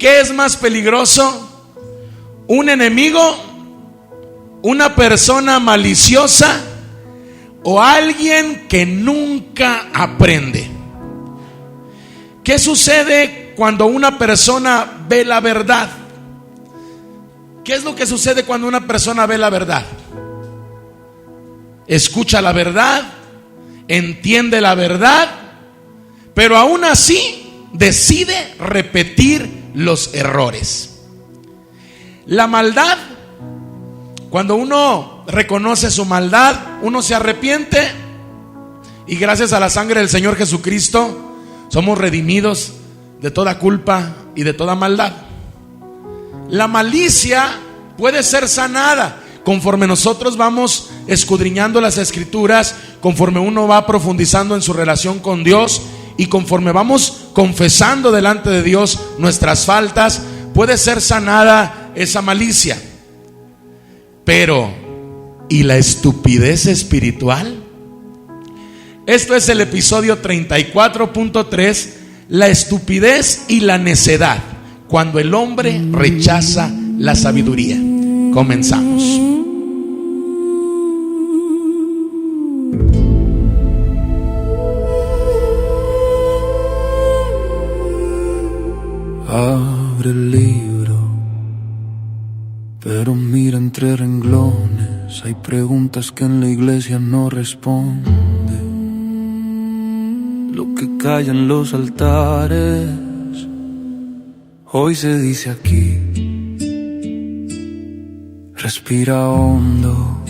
¿Qué es más peligroso? ¿Un enemigo? ¿Una persona maliciosa? ¿O alguien que nunca aprende? ¿Qué sucede cuando una persona ve la verdad? ¿Qué es lo que sucede cuando una persona ve la verdad? Escucha la verdad, entiende la verdad, pero aún así decide repetir los errores. La maldad, cuando uno reconoce su maldad, uno se arrepiente y gracias a la sangre del Señor Jesucristo somos redimidos de toda culpa y de toda maldad. La malicia puede ser sanada conforme nosotros vamos escudriñando las Escrituras, conforme uno va profundizando en su relación con Dios y conforme vamos confesando delante de Dios nuestras faltas, puede ser sanada esa malicia. Pero, ¿y la estupidez espiritual? Esto es el episodio 34.3, la estupidez y la necedad, cuando el hombre rechaza la sabiduría. Comenzamos. Abre el libro, pero mira entre renglones. Hay preguntas que en la iglesia no responden. Lo que callan los altares, hoy se dice aquí. Respira hondo,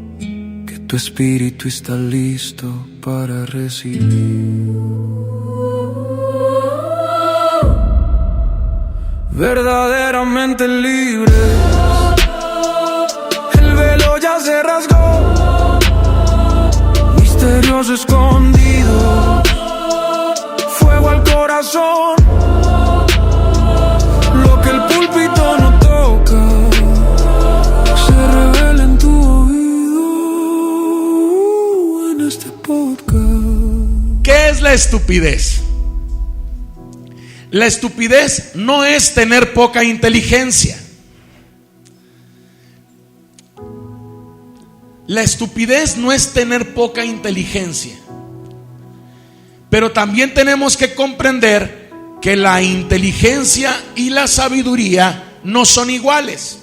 que tu espíritu está listo para recibir. Verdaderamente libres, el velo ya se rasgó, misterios escondidos, fuego al corazón, lo que el púlpito no toca se revela en tu oído en este podcast. ¿Qué es la estupidez? La estupidez no es tener poca inteligencia. La estupidez no es tener poca inteligencia. Pero también tenemos que comprender que la inteligencia y la sabiduría no son iguales.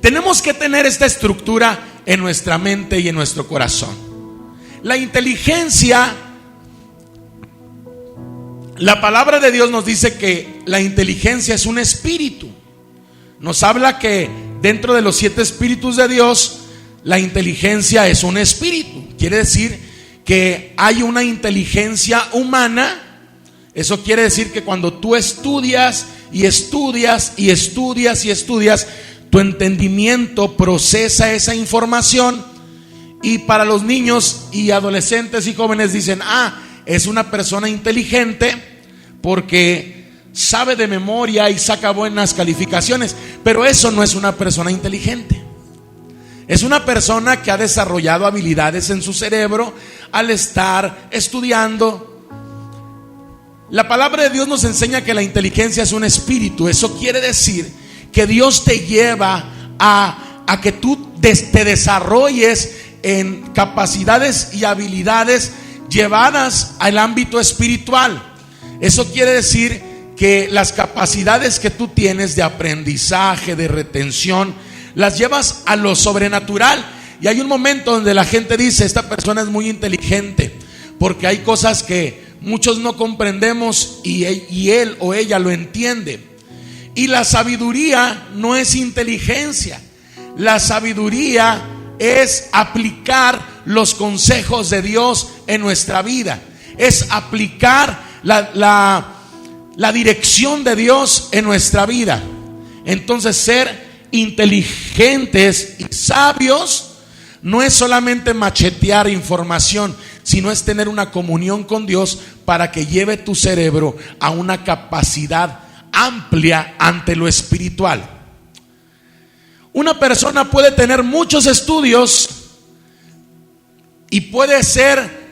Tenemos que tener esta estructura en nuestra mente y en nuestro corazón. La inteligencia, la palabra de Dios nos dice que la inteligencia es un espíritu. Nos habla que dentro de los 7 espíritus de Dios, la inteligencia es un espíritu. Quiere decir que hay una inteligencia humana. Eso quiere decir que cuando tú estudias y estudias y estudias y estudias, tu entendimiento procesa esa información. Y para los niños y adolescentes y jóvenes dicen: es una persona inteligente porque sabe de memoria y saca buenas calificaciones. Pero eso no es una persona inteligente. Es una persona que ha desarrollado habilidades en su cerebro al estar estudiando. La palabra de Dios nos enseña que la inteligencia es un espíritu. Eso quiere decir que Dios te lleva a que tú te desarrolles en capacidades y habilidades llevadas al ámbito espiritual. Eso quiere decir que las capacidades que tú tienes de aprendizaje, de retención, las llevas a lo sobrenatural. Y hay un momento donde la gente dice: esta persona es muy inteligente, porque hay cosas que muchos no comprendemos y él o ella lo entiende. Y la sabiduría no es inteligencia. La sabiduría es aplicar los consejos de Dios en nuestra vida. Es aplicar la dirección de Dios en nuestra vida. Entonces, ser inteligentes y sabios no es solamente machetear información, sino es tener una comunión con Dios para que lleve tu cerebro a una capacidad amplia ante lo espiritual. Una persona puede tener muchos estudios y puede ser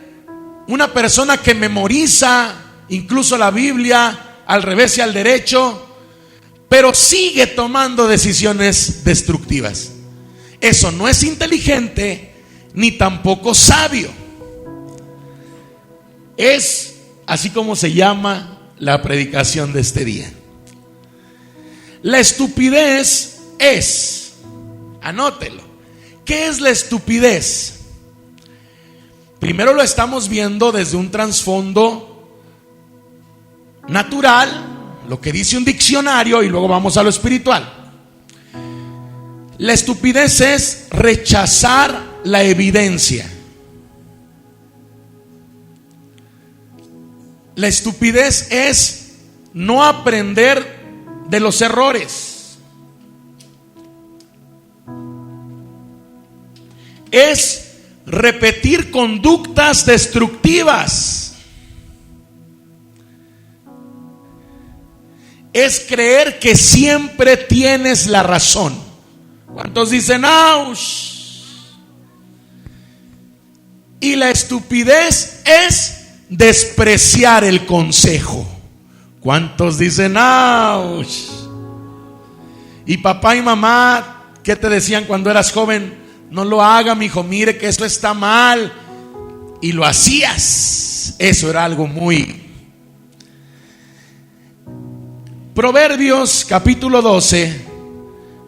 una persona que memoriza incluso la Biblia al revés y al derecho, pero sigue tomando decisiones destructivas. Eso no es inteligente ni tampoco sabio. Es así como se llama la predicación de este día. La estupidez es, anótelo, ¿qué es la estupidez? Primero lo estamos viendo desde un trasfondo natural, lo que dice un diccionario, y luego vamos a lo espiritual. La estupidez es rechazar la evidencia. La estupidez es no aprender de los errores. Es repetir conductas destructivas. Es creer que siempre tienes la razón. ¿Cuántos dicen ¡aush! Y la estupidez es despreciar el consejo. ¿Cuántos dicen ¡aush! Y papá y mamá, ¿qué te decían cuando eras joven? No lo haga, mijo, mire que eso está mal. Y lo hacías. Eso era algo muy... Proverbios capítulo 12,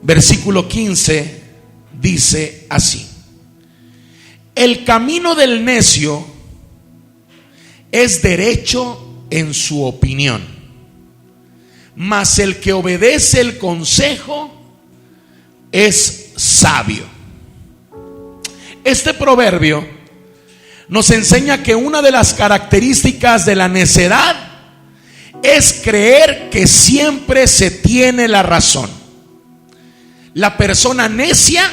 versículo 15, dice así: el camino del necio es derecho en su opinión, mas el que obedece el consejo es sabio. Este proverbio nos enseña que una de las características de la necedad es creer que siempre se tiene la razón. La persona necia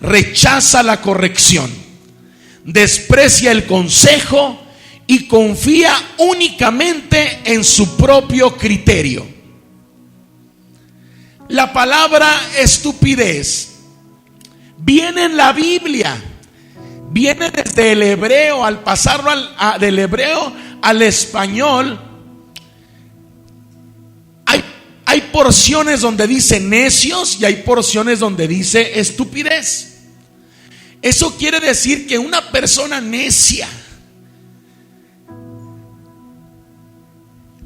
rechaza la corrección, desprecia el consejo y confía únicamente en su propio criterio. La palabra estupidez viene en la Biblia, viene desde el hebreo. Al pasarlo del hebreo al español, hay porciones donde dice necios y hay porciones donde dice estupidez. Eso quiere decir que una persona necia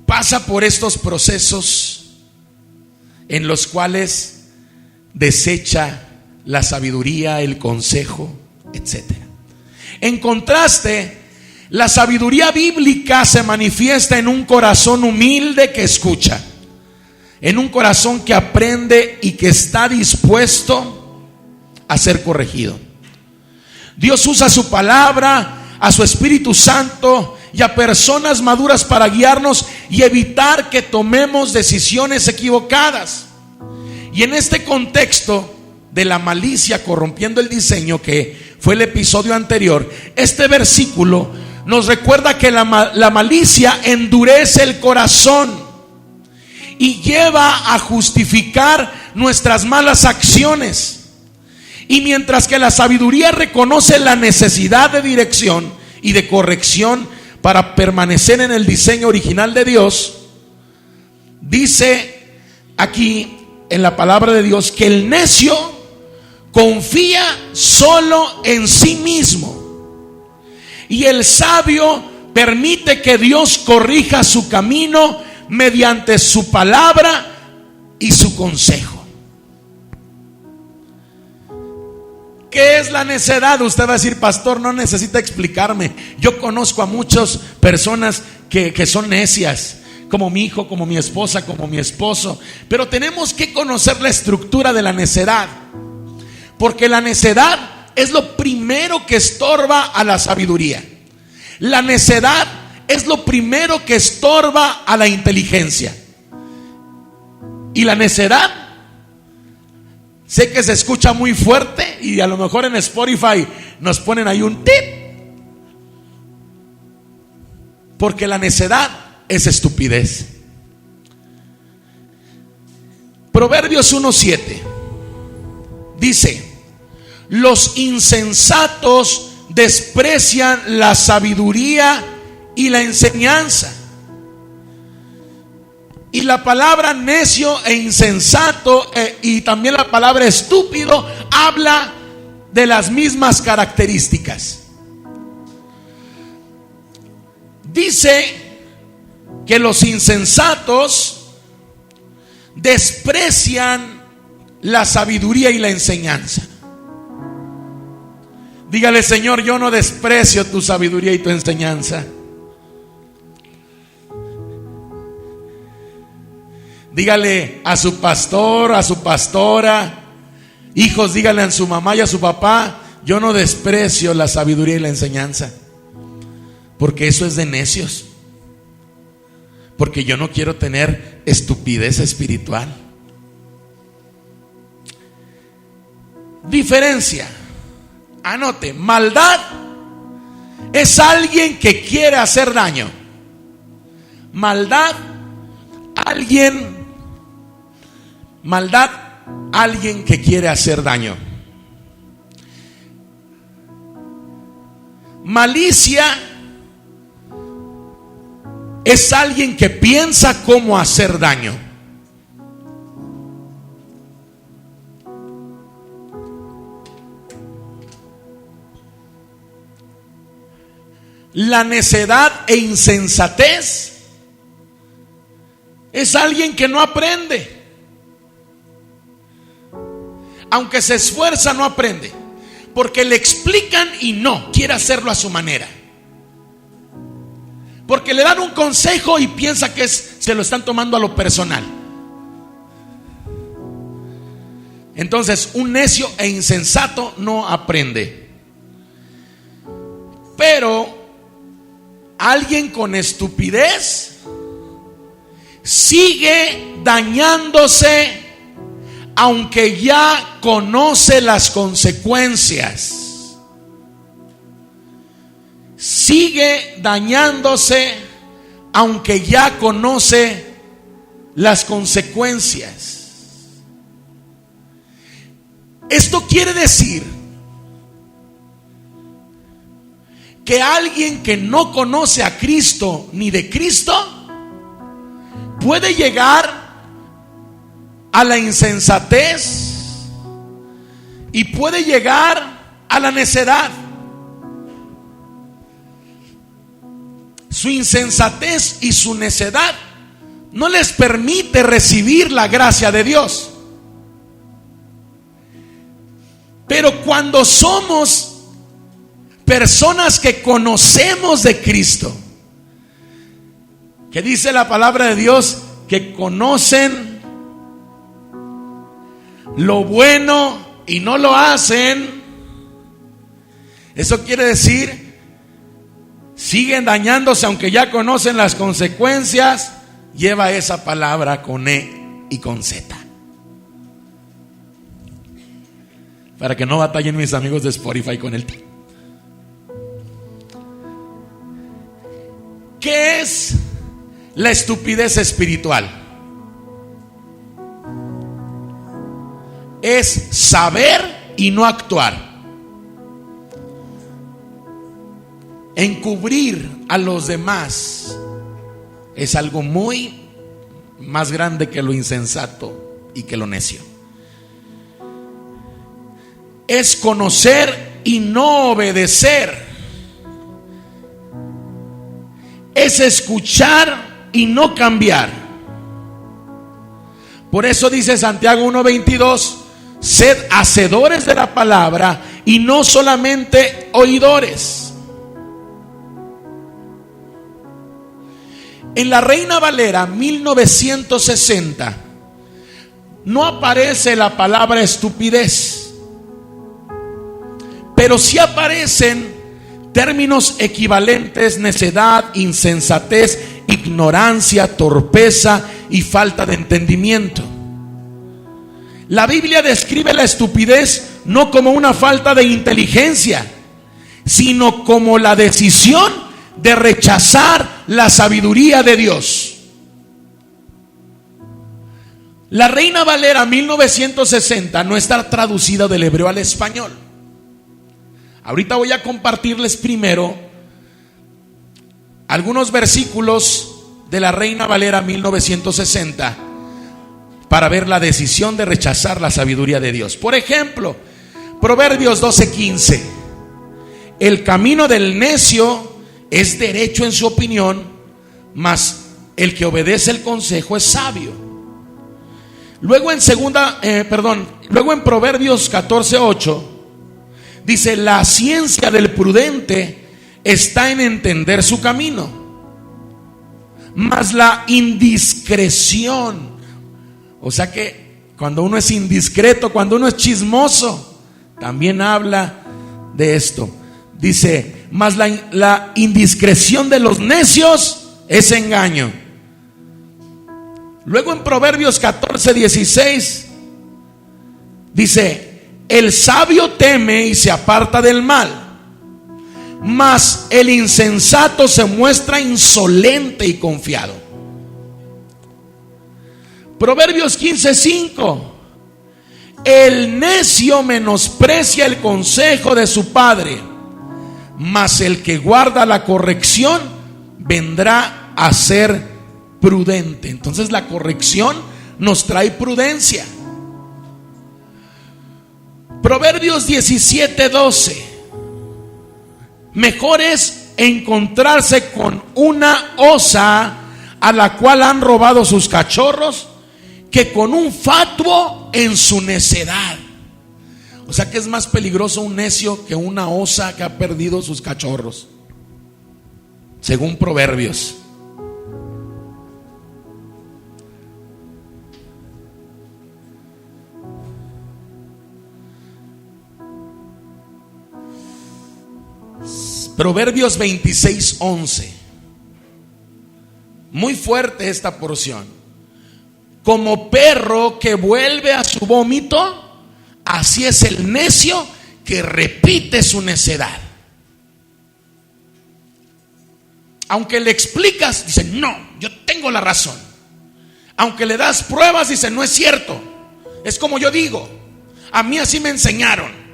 pasa por estos procesos en los cuales desecha la sabiduría, el consejo, etc. En contraste, la sabiduría bíblica se manifiesta en un corazón humilde que escucha, en un corazón que aprende y que está dispuesto a ser corregido. Dios usa su palabra, a su Espíritu Santo y a personas maduras para guiarnos y evitar que tomemos decisiones equivocadas. Y en este contexto de la malicia corrompiendo el diseño, que fue el episodio anterior, este versículo nos recuerda que la malicia endurece el corazón y lleva a justificar nuestras malas acciones. Y mientras que la sabiduría reconoce la necesidad de dirección y de corrección para permanecer en el diseño original de Dios, dice aquí en la palabra de Dios que el necio confía solo en sí mismo y el sabio permite que Dios corrija su camino mediante su palabra y su consejo. ¿Qué es la necedad? Usted va a decir, pastor, no necesita explicarme. Yo conozco a muchas personas que son necias, como mi hijo, como mi esposa, como mi esposo. Pero tenemos que conocer la estructura de la necedad, porque la necedad es lo primero que estorba a la sabiduría. La necedad es lo primero que estorba a la inteligencia. Y la necedad, sé que se escucha muy fuerte y a lo mejor en Spotify nos ponen ahí un tip, porque la necedad es estupidez. Proverbios 1:7 dice: los insensatos desprecian la sabiduría y la enseñanza, Y la palabra necio e insensato y también la palabra estúpido habla de las mismas características. Dice que los insensatos desprecian la sabiduría y la enseñanza. Dígale: Señor, yo no desprecio tu sabiduría y tu enseñanza. Dígale a su pastor, a su pastora, hijos, dígale a su mamá y a su papá: yo no desprecio la sabiduría y la enseñanza, porque eso es de necios. Porque yo no quiero tener estupidez espiritual. Diferencia. Anote: maldad es alguien que quiere hacer daño. Maldad, alguien que quiere hacer daño. Malicia es alguien que piensa cómo hacer daño. La necedad e insensatez es alguien que no aprende. Aunque se esfuerza, no aprende, porque le explican y no quiere hacerlo a su manera. Porque le dan un consejo y piensa que se lo están tomando a lo personal. Entonces, un necio e insensato no aprende. Pero alguien con estupidez sigue dañándose, aunque ya conoce las consecuencias. Sigue dañándose, aunque ya conoce las consecuencias. Esto quiere decir que alguien que no conoce a Cristo ni de Cristo puede llegar a la insensatez y puede llegar a la necedad. Su insensatez y su necedad no les permite recibir la gracia de Dios. Pero cuando somos personas que conocemos de Cristo, que dice la palabra de Dios que conocen lo bueno y no lo hacen, eso quiere decir siguen dañándose aunque ya conocen las consecuencias. Lleva esa palabra con E y con Z, para que no batallen mis amigos de Spotify con el T. ¿Qué es la estupidez espiritual? Es saber y no actuar. Encubrir a los demás es algo muy más grande que lo insensato y que lo necio. Es conocer y no obedecer. Es escuchar y no cambiar. Por eso dice Santiago 1:22: sed hacedores de la palabra y no solamente oidores. En la Reina Valera 1960 no aparece la palabra estupidez, pero sí aparecen términos equivalentes: necedad, insensatez, ignorancia, torpeza y falta de entendimiento. La Biblia describe la estupidez no como una falta de inteligencia, sino como la decisión de rechazar la sabiduría de Dios. La Reina Valera 1960 no está traducida del hebreo al español. Ahorita voy a compartirles primero algunos versículos de la Reina Valera 1960 para ver la decisión de rechazar la sabiduría de Dios. Por ejemplo, Proverbios 12:15: el camino del necio es derecho en su opinión, mas el que obedece el consejo es sabio. Luego en Proverbios 14:8 dice: la ciencia del prudente está en entender su camino, mas la indiscreción, o sea que cuando uno es indiscreto, cuando uno es chismoso, también habla de esto. Dice: mas la indiscreción de los necios es engaño. Luego en Proverbios 14:16 dice: el sabio teme y se aparta del mal, mas el insensato se muestra insolente y confiado. Proverbios 15:5: el necio menosprecia el consejo de su padre, mas el que guarda la corrección vendrá a ser prudente. Entonces la corrección nos trae prudencia. Proverbios 17:12: mejor es encontrarse con una osa a la cual han robado sus cachorros que con un fatuo en su necedad. O sea que es más peligroso un necio que una osa que ha perdido sus cachorros, según Proverbios. Proverbios 26:11. Muy fuerte esta porción. Como perro que vuelve a su vómito, así es el necio que repite su necedad. Aunque le explicas, dice: no, yo tengo la razón. Aunque le das pruebas, dice: no es cierto, es como yo digo, a mí así me enseñaron.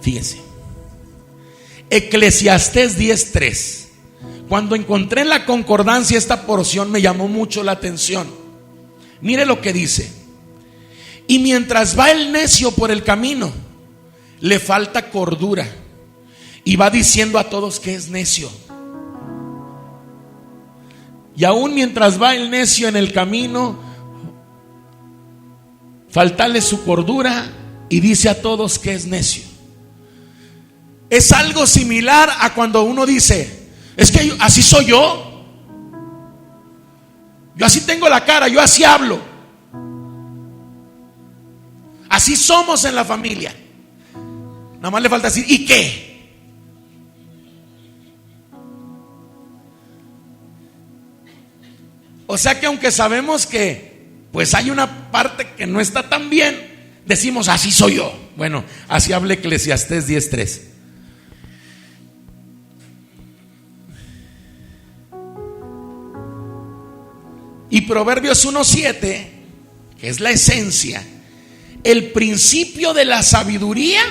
Fíjense, Eclesiastés 10:3. Cuando encontré en la concordancia esta porción me llamó mucho la atención. Mire lo que dice: y mientras va el necio por el camino, le falta cordura, y va diciendo a todos que es necio. Y aún mientras va el necio en el camino, faltale su cordura y dice a todos que es necio. Es algo similar a cuando uno dice: es que así soy yo así tengo la cara, yo así hablo, así somos en la familia. Nada más le falta decir: ¿y qué? O sea que aunque sabemos que pues hay una parte que no está tan bien, decimos: así soy yo. Bueno, así habla Eclesiastés 10:3. Y Proverbios 1:7, que es la esencia: el principio de la sabiduría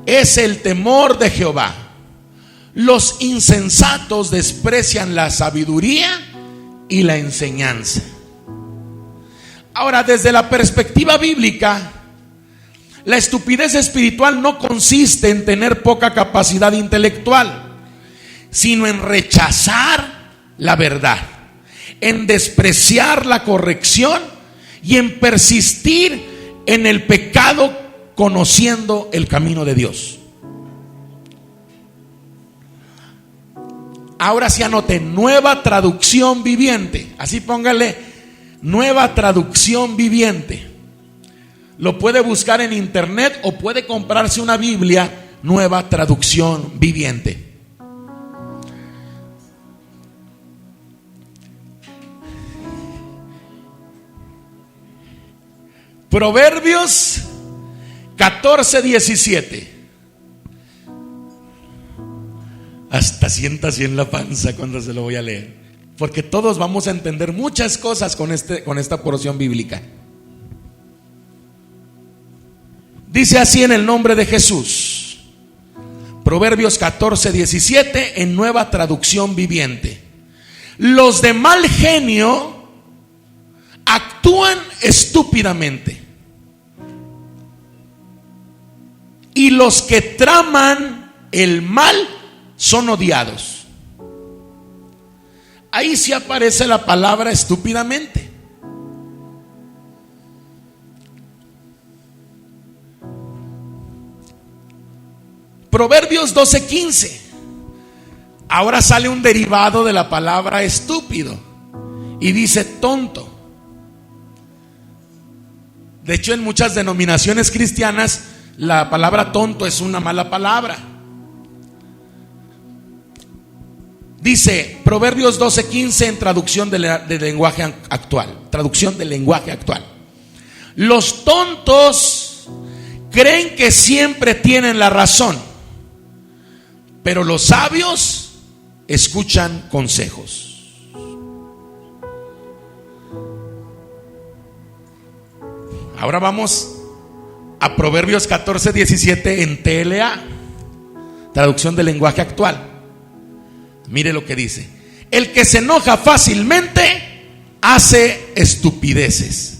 es el temor de Jehová. Los insensatos desprecian la sabiduría y la enseñanza. Ahora, desde la perspectiva bíblica, la estupidez espiritual no consiste en tener poca capacidad intelectual, sino en rechazar la verdad, en despreciar la corrección y en persistir en el pecado conociendo el camino de Dios. Ahora sí anote: Nueva Traducción Viviente. Así póngale: Nueva Traducción Viviente. Lo puede buscar en internet o puede comprarse una Biblia Nueva Traducción Viviente. Proverbios 14:17. Hasta sienta así en la panza cuando se lo voy a leer, porque todos vamos a entender muchas cosas con esta porción bíblica. Dice así en el nombre de Jesús. Proverbios 14:17 en Nueva Traducción Viviente. Los de mal genio actúan estúpidamente, y los que traman el mal son odiados. Ahí sí aparece la palabra estúpidamente. Proverbios 12:15. Ahora sale un derivado de la palabra estúpido y dice tonto. De hecho, en muchas denominaciones cristianas la palabra tonto es una mala palabra. Dice Proverbios 12:15 en traducción de lenguaje actual. Traducción del lenguaje actual. Los tontos creen que siempre tienen la razón, pero los sabios escuchan consejos. Ahora vamos a Proverbios 14:17 en TLA, traducción del lenguaje actual. Mire lo que dice: el que se enoja fácilmente hace estupideces.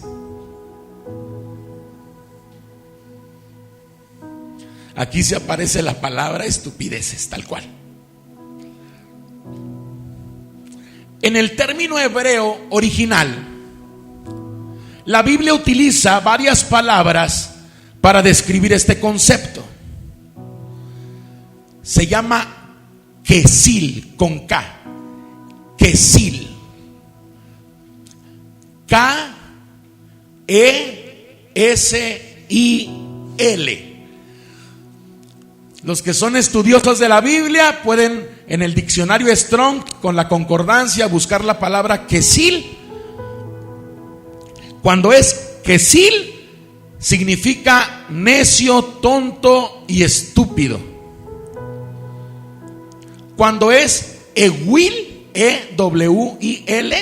Aquí se aparece la palabra estupideces, tal cual. En el término hebreo original, la Biblia utiliza varias palabras para describir este concepto. Se llama quesil, con K. Quesil. K-E-S-I-L. Los que son estudiosos de la Biblia pueden en el diccionario Strong con la concordancia buscar la palabra quesil. Cuando es quesil significa necio, tonto y estúpido. Cuando es ewil, E-W-I-L,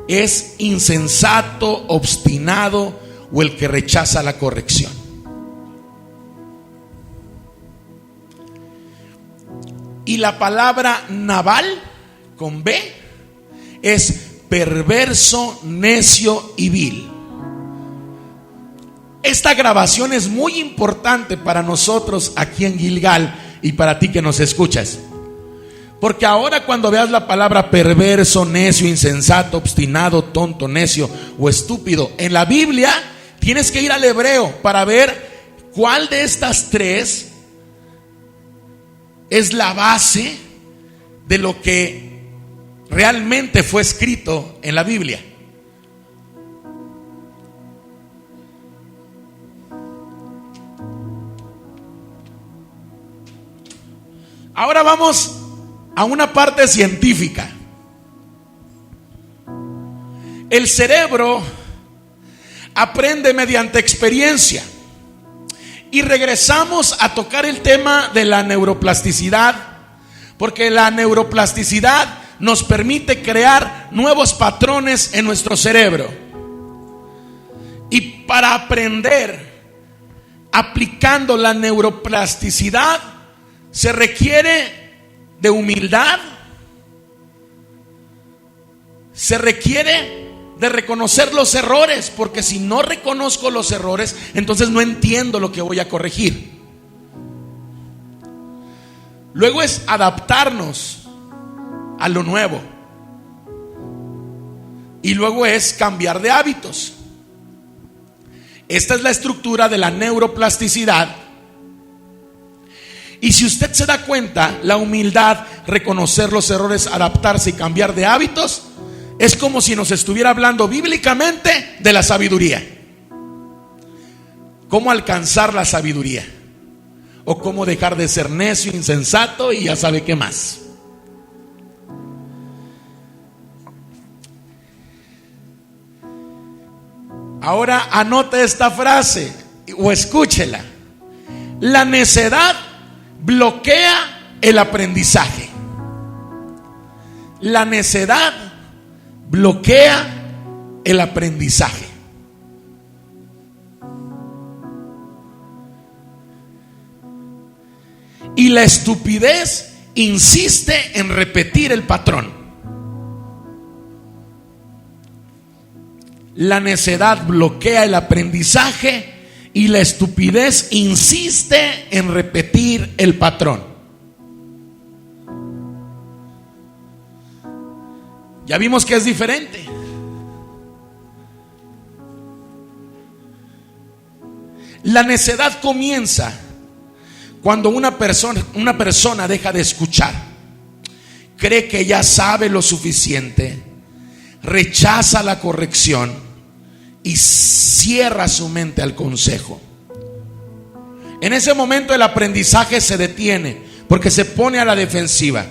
es insensato, obstinado o el que rechaza la corrección. Y la palabra Nabal, con B, es perverso, necio y vil. Esta grabación es muy importante para nosotros aquí en Gilgal y para ti que nos escuchas. Porque ahora cuando veas la palabra perverso, necio, insensato, obstinado, tonto, necio o estúpido en la Biblia, tienes que ir al hebreo para ver cuál de estas tres es la base de lo que realmente fue escrito en la Biblia. Ahora vamos a una parte científica. El cerebro aprende mediante experiencia. Y regresamos a tocar el tema de la neuroplasticidad, porque la neuroplasticidad nos permite crear nuevos patrones en nuestro cerebro. Y para aprender aplicando la neuroplasticidad se requiere de humildad, se requiere de reconocer los errores, porque si no reconozco los errores, entonces no entiendo lo que voy a corregir. Luego es adaptarnos a lo nuevo. Y luego es cambiar de hábitos. Esta es la estructura de la neuroplasticidad. Y si usted se da cuenta, la humildad, reconocer los errores, adaptarse y cambiar de hábitos, es como si nos estuviera hablando bíblicamente de la sabiduría. ¿Cómo alcanzar la sabiduría? O cómo dejar de ser necio, insensato y ya sabe qué más. Ahora anote esta frase o escúchela. La necedad bloquea el aprendizaje. La necedad bloquea el aprendizaje. y la estupidez insiste en repetir el patrón. La necedad bloquea el aprendizaje y la estupidez insiste en repetir el patrón. Ya vimos que es diferente. La necedad comienza cuando una persona deja de escuchar, cree que ya sabe lo suficiente, rechaza la corrección y cierra su mente al consejo. En ese momento el aprendizaje se detiene porque se pone a la defensiva,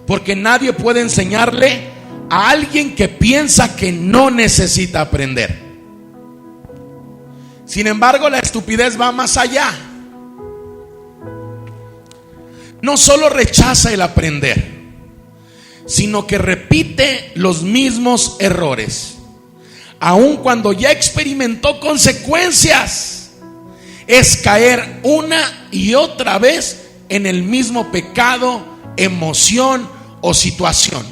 porque nadie puede enseñarle a alguien que piensa que no necesita aprender. Sin embargo, la estupidez va más allá. No solo rechaza el aprender, sino que repite los mismos errores, aun cuando ya experimentó consecuencias. Es caer una y otra vez en el mismo pecado, emoción o situación.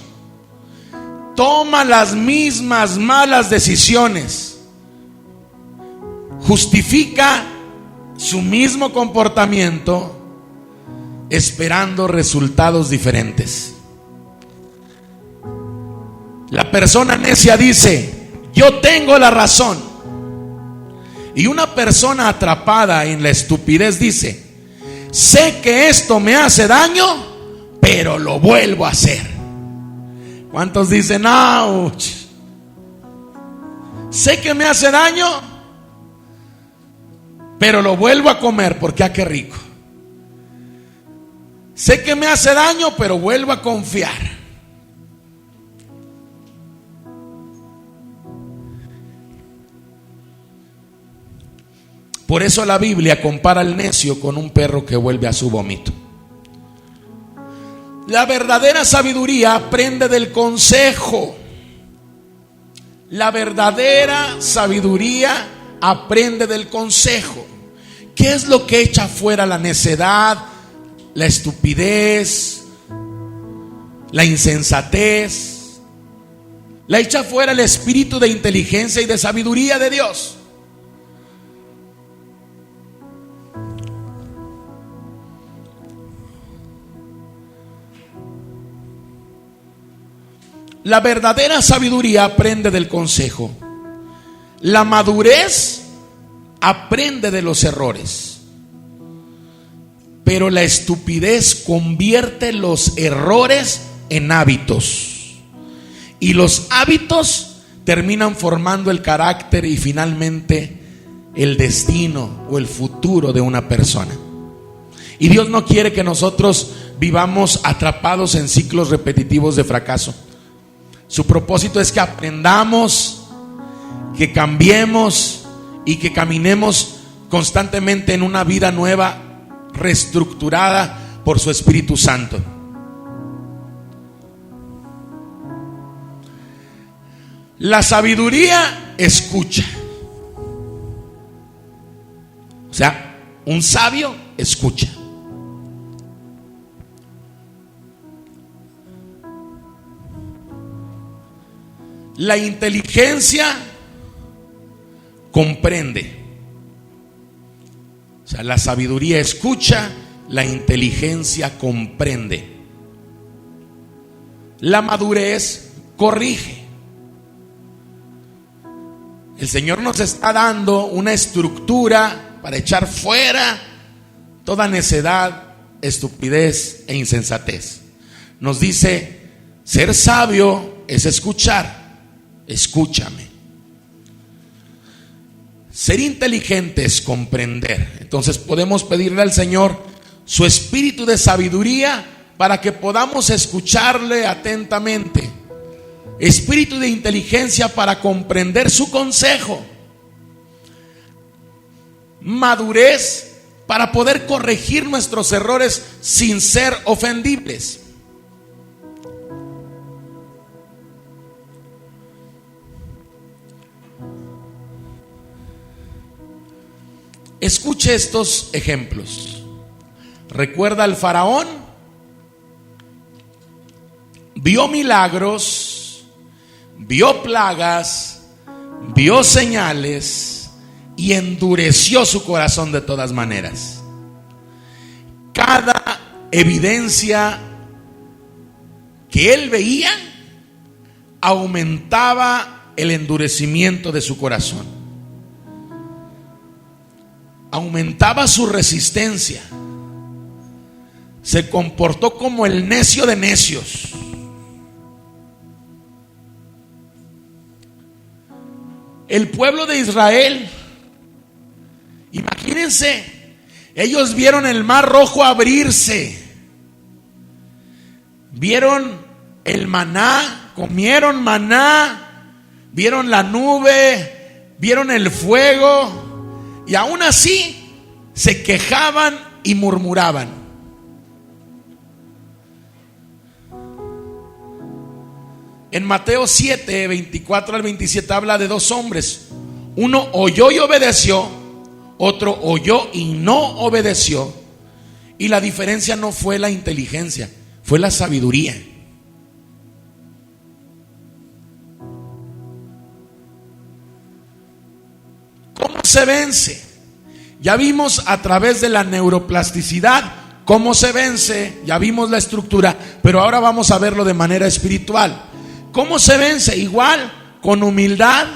Toma las mismas malas decisiones, justifica su mismo comportamiento esperando resultados diferentes. La persona necia dice: yo tengo la razón. Y una persona atrapada en la estupidez dice: sé que esto me hace daño, pero lo vuelvo a hacer. ¿Cuántos dicen ouch? Sé que me hace daño, pero lo vuelvo a comer porque qué rico. Sé que me hace daño, pero vuelvo a confiar. Por eso la Biblia compara al necio con un perro que vuelve a su vómito. La verdadera sabiduría aprende del consejo. La verdadera sabiduría aprende del consejo. ¿Qué es lo que echa fuera la necedad, la estupidez, la insensatez? La echa fuera el espíritu de inteligencia y de sabiduría de Dios. La verdadera sabiduría aprende del consejo. La madurez aprende de los errores. Pero la estupidez convierte los errores en hábitos. Y los hábitos terminan formando el carácter y finalmente el destino o el futuro de una persona. Y Dios no quiere que nosotros vivamos atrapados en ciclos repetitivos de fracaso. Su propósito es que aprendamos, que cambiemos y que caminemos constantemente en una vida nueva, reestructurada por su Espíritu Santo. La sabiduría escucha. O sea, un sabio escucha. La inteligencia comprende. O sea, la sabiduría escucha, la inteligencia comprende. La madurez corrige. El Señor nos está dando una estructura para echar fuera toda necedad, estupidez e insensatez. Nos dice: ser sabio es escuchar. Escúchame. Ser inteligente es comprender. Entonces podemos pedirle al Señor su espíritu de sabiduría para que podamos escucharle atentamente. Espíritu de inteligencia para comprender su consejo. Madurez para poder corregir nuestros errores sin ser ofendibles. Escuche estos ejemplos. recuerda al faraón, vio milagros, vio plagas, vio señales y endureció su corazón de todas maneras. Cada evidencia que él veía aumentaba el endurecimiento de su corazón, aumentaba su resistencia, se comportó como el necio de necios. El pueblo de Israel, imagínense, ellos vieron el mar rojo abrirse, vieron el maná, comieron maná, vieron la nube, vieron el fuego, y aún así se quejaban y murmuraban. En Mateo 7, 24 al 27 habla de dos hombres. Uno oyó y obedeció, otro oyó y no obedeció. Y la diferencia no fue la inteligencia, fue la sabiduría. ¿Cómo se vence? Ya vimos a través de la neuroplasticidad cómo se vence, ya vimos la estructura, pero ahora vamos a verlo de manera espiritual. ¿Cómo se vence? Igual, con humildad,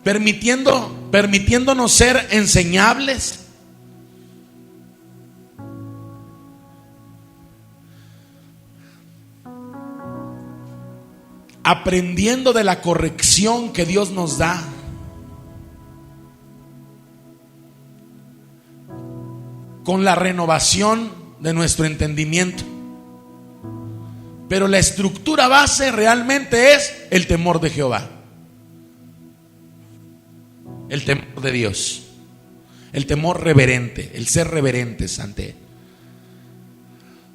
permitiéndonos ser enseñables, aprendiendo de la corrección que Dios nos da, con la renovación de nuestro entendimiento. Pero la estructura base realmente es el temor de Jehová, el temor de Dios, el temor reverente, el ser reverentes ante Él.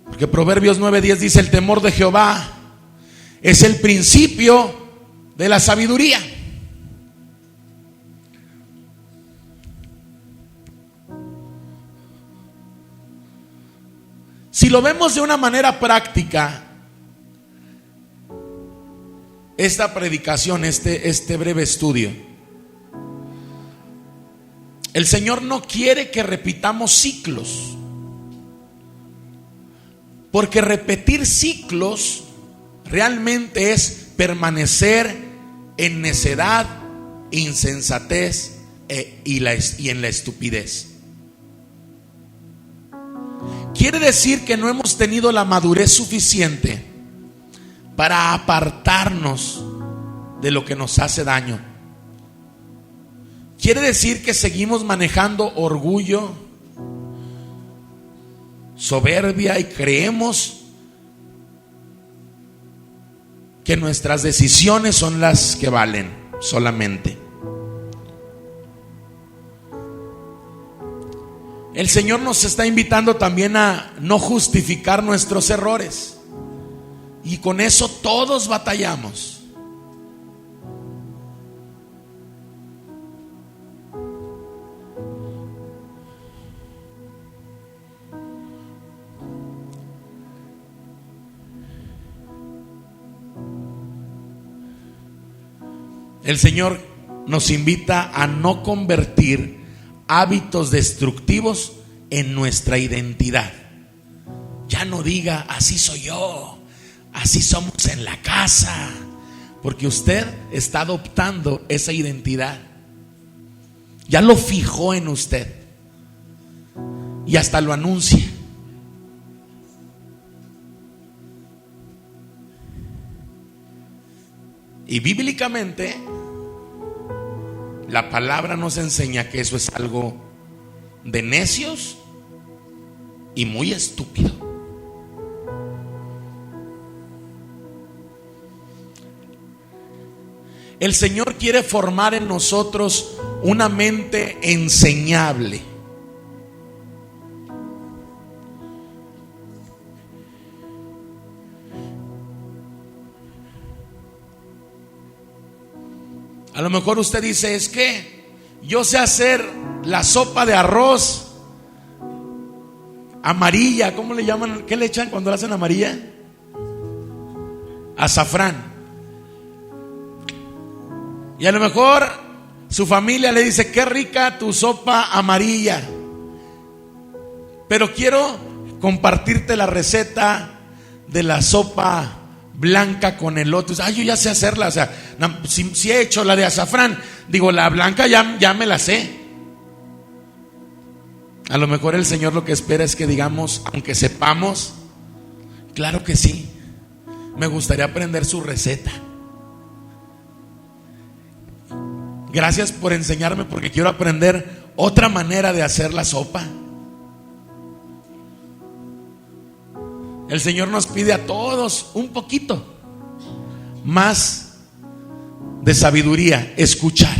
Porque Proverbios 9:10 dice: el temor de Jehová es el principio de la sabiduría. Si lo vemos de una manera práctica, esta predicación, este breve estudio, el Señor no quiere que repitamos ciclos, porque repetir ciclos realmente es permanecer en necedad, insensatez y en la estupidez. Quiere decir que no hemos tenido la madurez suficiente para apartarnos de lo que nos hace daño. Quiere decir que seguimos manejando orgullo, soberbia, y creemos que nuestras decisiones son las que valen solamente. El Señor nos está invitando también a no justificar nuestros errores, y con eso todos batallamos. El Señor nos invita a no convertir hábitos destructivos en nuestra identidad. Ya no diga: así soy yo, así somos en la casa, porque usted está adoptando esa identidad. Ya lo fijó en usted y hasta lo anuncia. Y bíblicamente la palabra nos enseña que eso es algo de necios y muy estúpido. El Señor quiere formar en nosotros una mente enseñable. A lo mejor usted dice: es que yo sé hacer la sopa de arroz amarilla, ¿cómo le llaman? ¿Qué le echan cuando la hacen amarilla? Azafrán. Y a lo mejor su familia le dice: qué rica tu sopa amarilla, pero quiero compartirte la receta de la sopa blanca con elote. Yo ya sé hacerla. O sea, si he hecho la de azafrán, digo, la blanca ya me la sé. A lo mejor el Señor lo que espera es que digamos, aunque sepamos, claro que sí, me gustaría aprender su receta. Gracias por enseñarme, porque quiero aprender otra manera de hacer la sopa. El Señor nos pide a todos un poquito más de sabiduría, escuchar,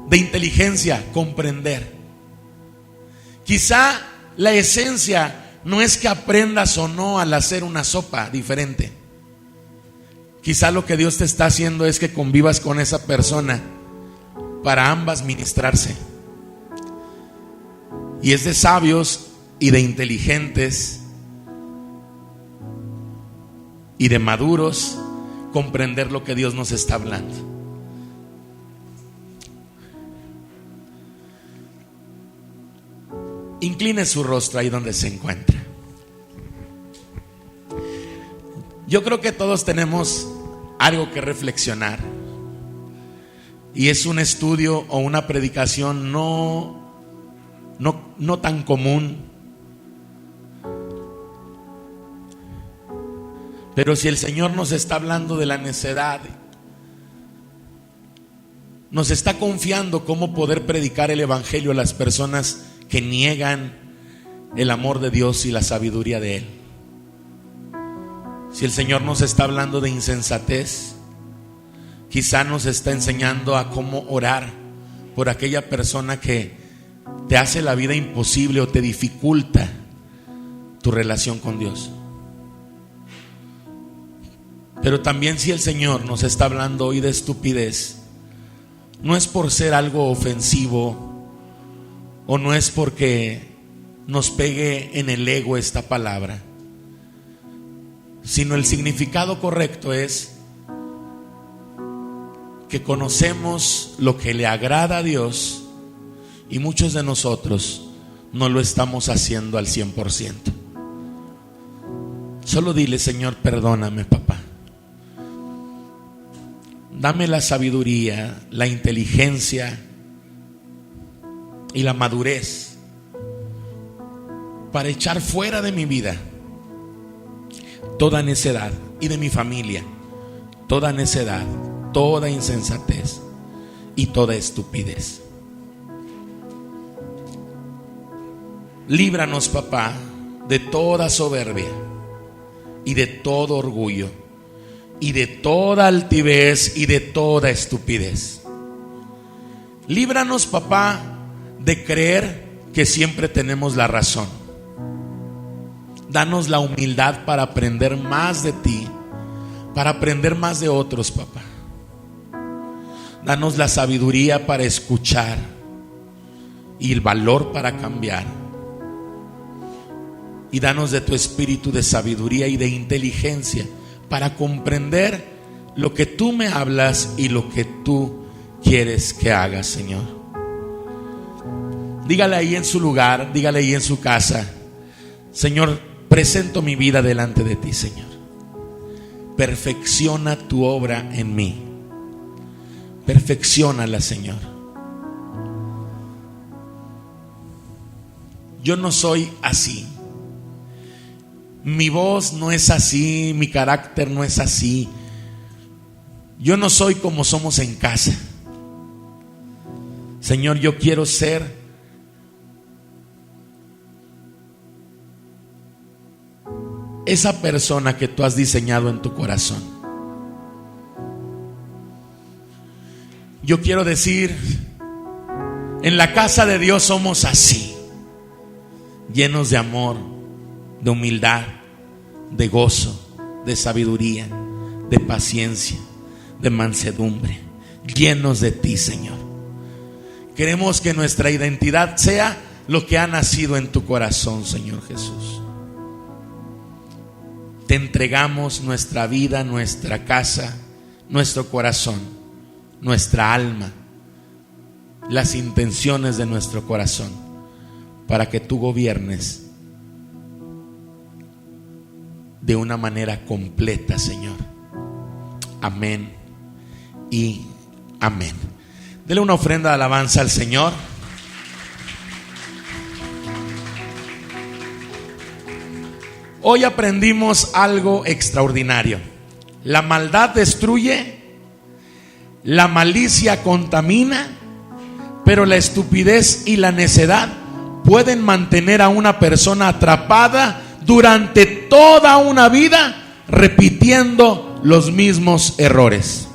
de inteligencia, comprender. Quizá la esencia no es que aprendas o no al hacer una sopa diferente. Quizá lo que Dios te está haciendo es que convivas con esa persona para ambas ministrarse. Y es de sabios y de inteligentes y de maduros comprender lo que Dios nos está hablando. Incline su rostro ahí donde se encuentra. Yo creo que todos tenemos algo que reflexionar, y es un estudio o una predicación no tan común. Pero si el Señor nos está hablando de la necedad, nos está confiando cómo poder predicar el evangelio a las personas que niegan el amor de Dios y la sabiduría de Él. Si el Señor nos está hablando de insensatez, quizá nos está enseñando a cómo orar por aquella persona que te hace la vida imposible o te dificulta tu relación con Dios. Pero también si el Señor nos está hablando hoy de estupidez, no es por ser algo ofensivo, o no es porque nos pegue en el ego esta palabra, sino el significado correcto es que conocemos lo que le agrada a Dios, y muchos de nosotros no lo estamos haciendo al 100%. Solo dile: Señor, perdóname, papá. Dame la sabiduría, la inteligencia y la madurez para echar fuera de mi vida toda necedad, y de mi familia toda necedad, toda insensatez y toda estupidez. Líbranos, papá, de toda soberbia y de todo orgullo y de toda altivez y de toda estupidez. Líbranos, papá, de creer que siempre tenemos la razón. Danos la humildad para aprender más de ti, para aprender más de otros, papá. Danos la sabiduría para escuchar y el valor para cambiar. Y danos de tu espíritu de sabiduría y de inteligencia para comprender lo que tú me hablas y lo que tú quieres que haga, Señor. Dígale ahí en su lugar, dígale ahí en su casa: Señor, presento mi vida delante de ti, Señor. Perfecciona tu obra en mí. Perfecciónala, Señor. Yo no soy así. Mi voz no es así, mi carácter no es así. Yo no soy como somos en casa. Señor, yo quiero ser esa persona que tú has diseñado en tu corazón. Yo quiero decir: en la casa de Dios somos así, llenos de amor, de humildad, de gozo, de sabiduría, de paciencia, de mansedumbre, llenos de ti, Señor. Queremos que nuestra identidad sea lo que ha nacido en tu corazón, Señor Jesús. Te entregamos nuestra vida, nuestra casa, nuestro corazón, nuestra alma, las intenciones de nuestro corazón, para que tú gobiernes de una manera completa, Señor. Amén y amén. Dele una ofrenda de alabanza al Señor. Hoy aprendimos algo extraordinario. La maldad destruye, la malicia contamina, pero la estupidez y la necedad pueden mantener a una persona atrapada durante toda una vida, repitiendo los mismos errores.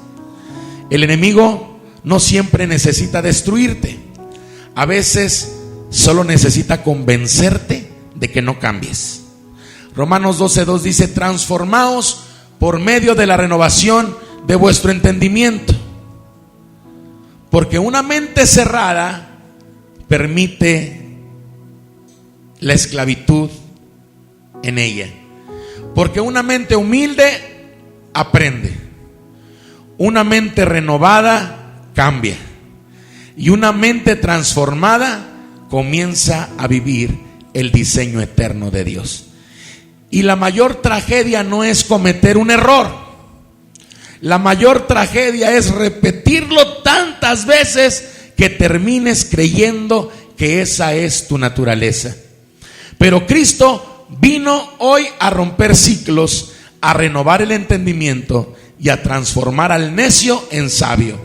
El enemigo no siempre necesita destruirte. A veces solo necesita convencerte de que no cambies. Romanos 12:2 dice: transformaos por medio de la renovación de vuestro entendimiento, porque una mente cerrada permite la esclavitud en ella, porque una mente humilde aprende, una mente renovada cambia, y una mente transformada comienza a vivir el diseño eterno de Dios. Y la mayor tragedia no es cometer un error. La mayor tragedia es repetirlo tantas veces que termines creyendo que esa es tu naturaleza. Pero Cristo vino hoy a romper ciclos, a renovar el entendimiento y a transformar al necio en sabio,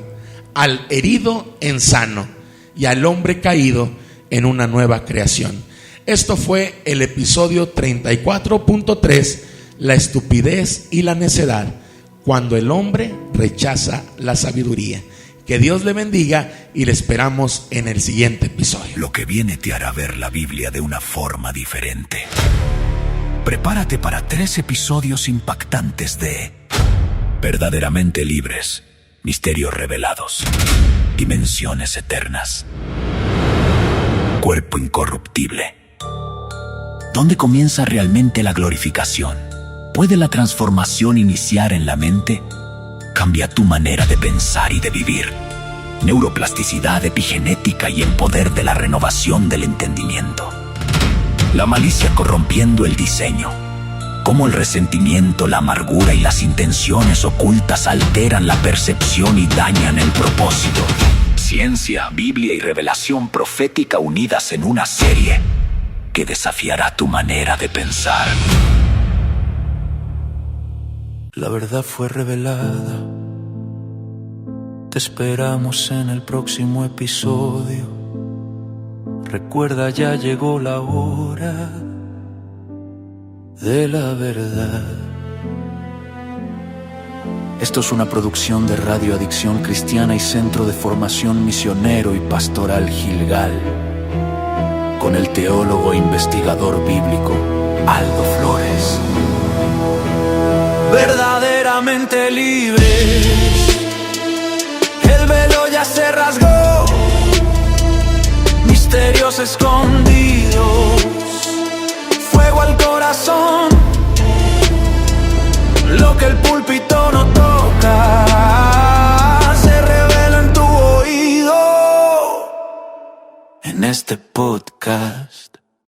al herido en sano y al hombre caído en una nueva creación. Esto fue el episodio 34.3, la estupidez y la necedad, cuando el hombre rechaza la sabiduría. Que Dios le bendiga y le esperamos en el siguiente episodio. Lo que viene te hará ver la Biblia de una forma diferente. Prepárate para 3 episodios impactantes de Verdaderamente Libres, Misterios Revelados, Dimensiones Eternas, Cuerpo Incorruptible. ¿Dónde comienza realmente la glorificación? ¿Puede la transformación iniciar en la mente? Cambia tu manera de pensar y de vivir. Neuroplasticidad, epigenética y el poder de la renovación del entendimiento. La malicia corrompiendo el diseño. Cómo el resentimiento, la amargura y las intenciones ocultas alteran la percepción y dañan el propósito. Ciencia, Biblia y revelación profética unidas en una serie que desafiará tu manera de pensar. La verdad fue revelada. Te esperamos en el próximo episodio. Recuerda, ya llegó la hora de la verdad. Esto es una producción de Radio Adicción Cristiana y Centro de Formación Misionero y Pastoral Gilgal, con el teólogo e investigador bíblico Aldo Flores. Verdaderamente libres, el velo ya se rasgó, misterios escondidos, fuego al corazón, lo que el púlpito no toca se revela en tu oído. En este podcast